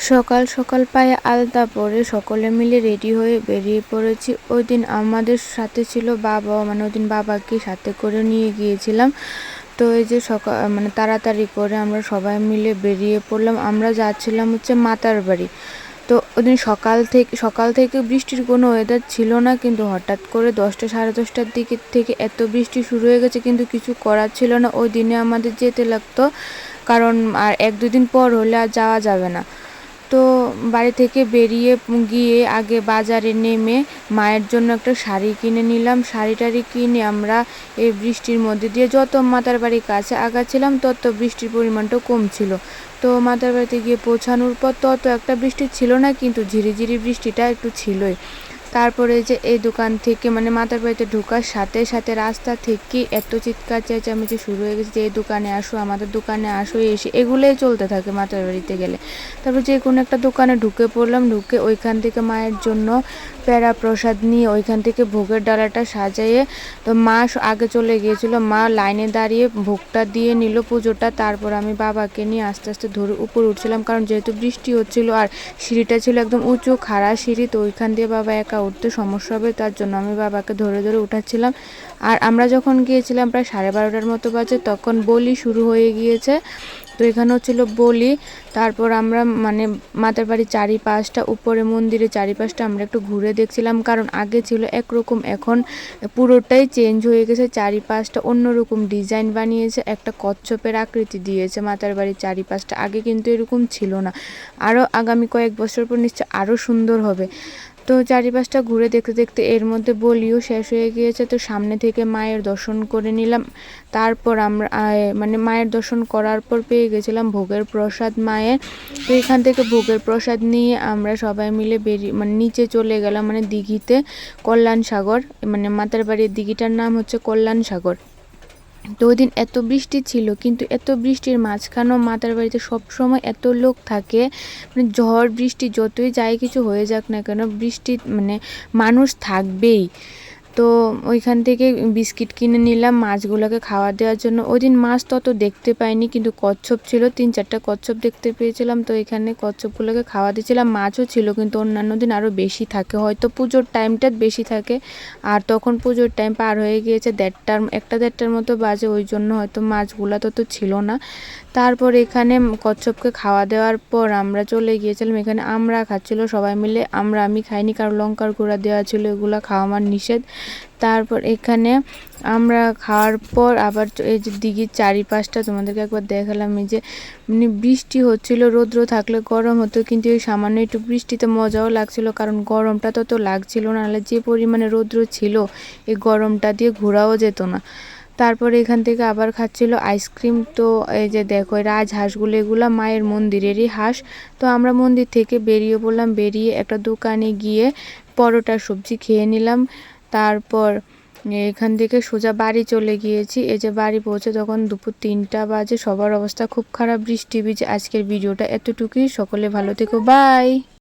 সকাল সকাল পায়ে আলতা পরে সকলে মিলে রেডি হয়ে বেরিয়ে পড়েছি। ওই দিন আমাদের সাথে ছিল বাবা, মানে ওই দিন বাবাকে সাথে করে নিয়ে গিয়েছিলাম। তো এই যে সকাল তাড়াতাড়ি করে আমরা সবাই মিলে বেরিয়ে পড়লাম। আমরা যাচ্ছিলাম হচ্ছে মাতার বাড়ি। তো ওদিন সকাল থেকে বৃষ্টির কোনো ওয়েদার ছিল না, কিন্তু হঠাৎ করে 10টা সাড়ে 10টার দিকে থেকে এত বৃষ্টি শুরু হয়ে গেছে, কিন্তু কিছু করার ছিল না। ওই দিনে আমাদের যেতে লাগতো, কারণ আর 1-2 দিন পর হলে আর যাওয়া যাবে না। তো বাড়ি থেকে বেরিয়ে গিয়ে আগে বাজারে নেমে মায়ের জন্য একটা শাড়ি কিনে নিলাম। শাড়ি কিনে আমরা এই বৃষ্টির মধ্যে দিয়ে যত মাতার বাড়ির কাছে আগাচ্ছিলাম তত বৃষ্টির পরিমাণটাও কম ছিল। তো মাতার বাড়িতে গিয়ে পৌঁছানোর পর তত একটা বৃষ্টি ছিল না, কিন্তু ঝিরিঝিরি বৃষ্টিটা একটু ছিলই। তারপরে যে এই দোকান থেকে মাতার বাড়িতে ঢোকার সাথে সাথে রাস্তা থেকে এত চিৎকার চেঁচামেচি শুরু হয়ে গেছে যে এই দোকানে আসো, আমাদের দোকানে আসো, এসে এগুলোই চলতে থাকে মাতার বাড়িতে গেলে। তারপর যে কোনো একটা দোকানে ঢুকে পড়লাম, ঢুকে ওইখান থেকে মায়ের জন্য প্যারা প্রসাদ নিয়ে ওইখান থেকে ভোগের ডালাটা সাজাইয়ে, তো মা আগে চলে গিয়েছিল, মা লাইনে দাঁড়িয়ে ভোগটা দিয়ে নিল পুজোটা। তারপর আমি বাবাকে নিয়ে আস্তে আস্তে ধরে উপরে উঠছিলাম, কারণ যেহেতু বৃষ্টি হচ্ছিল আর সিঁড়িটা ছিল একদম উঁচু খাড়া সিঁড়ি, তো ওইখান দিয়ে বাবা একা উঠতে সমস্যা হবে, তার জন্য আমি বাবাকে ধরে ধরে উঠাচ্ছিলাম। আর আমরা যখন গিয়েছিলাম প্রায় 12:30টার মতো বাজে, তখন বলি শুরু হয়ে গিয়েছে। তো এখানে হচ্ছিল বলি। তারপর আমরা মাতার বাড়ির চারিপাশটা, উপরে মন্দিরের চারিপাশটা আমরা একটু ঘুরে দেখছিলাম, কারণ আগে ছিল একরকম, এখন পুরোটাই চেঞ্জ হয়ে গেছে। চারিপাশটা অন্যরকম ডিজাইন বানিয়েছে, একটা কচ্ছপের আকৃতি দিয়েছে মাতার বাড়ির চারিপাশটা, আগে কিন্তু এরকম ছিল না। আরও আগামী কয়েক বছর পর নিশ্চয় আরও সুন্দর হবে। তো চারিপাশটা ঘুরে দেখতে দেখতে এর মধ্যে বলিও শেষ হয়ে গিয়েছে। তো সামনে থেকে মায়ের দর্শন করে নিলাম। তারপর আমরা মায়ের দর্শন করার পর পেয়ে গেছিলাম ভোগের প্রসাদ মায়ের। তো এখান থেকে ভোগের প্রসাদ নিয়ে আমরা সবাই মিলে বেরিয়ে নিচে চলে গেলাম, দিঘিতে, কল্যাণ সাগর, মাতার বাড়ির দিঘিটার নাম হচ্ছে কল্যাণ সাগর। তো ওই দিন এত বৃষ্টি ছিল, কিন্তু এত বৃষ্টির মাঝখানেও মাতার বাড়িতে সবসময় এত লোক থাকে, ঝড় বৃষ্টি যতই যাই কিছু হয়ে যাক না কেন, বৃষ্টি মানুষ থাকবেই। তো ওইখান থেকে বিস্কিট কিনে নিলাম মাছগুলোকে খাওয়া দেওয়ার জন্য। ওই দিন মাছ তত দেখতে পাইনি, কিন্তু কচ্ছপ ছিল, 3-4টা কচ্ছপ দেখতে পেয়েছিলাম। তো এখানে কচ্ছপগুলোকে খাওয়া দিয়েছিলাম। মাছও ছিল, কিন্তু অন্যান্য দিন আরও বেশি থাকে, হয়তো পুজোর টাইমটা বেশি থাকে। আর তখন পুজোর টাইম পার হয়ে গিয়েছে, 1-1:30টার মতো বাজে, ওই জন্য হয়তো মাছগুলো তত ছিল না। তারপর এখানে কচ্ছপকে খাওয়া দেওয়ার পর আমরা চলে গিয়েছিলাম, এখানে আমরা খাচ্ছিল সবাই মিলে। আমি খাইনি, কারণ লঙ্কার গুঁড়া দেওয়া ছিল, এগুলো খাওয়া আমার নিষেধ। তারপর এখানে আমরা খাওয়ার পর আবার এই যে দিঘির চারিপাশটা তোমাদেরকে একবার দেখালাম। এই যে বৃষ্টি হচ্ছিল, রৌদ্র থাকলে গরম হতো, কিন্তু এই সামান্য একটু বৃষ্টিতে মজাও লাগছিল, কারণ গরমটা তত লাগছিল না, নাহলে যে পরিমাণে রৌদ্র ছিল এই গরমটা দিয়ে ঘোরাও যেত না। তারপরে এখান থেকে আবার খাচ্ছিল আইসক্রিম। তো এই যে দেখো রাজহাঁসগুলো, এগুলো মায়ের মন্দিরেরই হাঁস। তো আমরা মন্দির থেকে বেরিয়ে পড়লাম, বেরিয়ে একটা দোকানে গিয়ে পরোটা সবজি খেয়ে নিলাম। তারপর এখান থেকে সোজা বাড়ি চলে গিয়েছি। এই যে বাড়ি পৌঁছে তখন দুপুর 3টা বাজে, সবার অবস্থা খুব খারাপ, বৃষ্টি ভিজে। আজকের ভিডিওটা এতটুকুই, সকলে ভালো থেকো, বাই।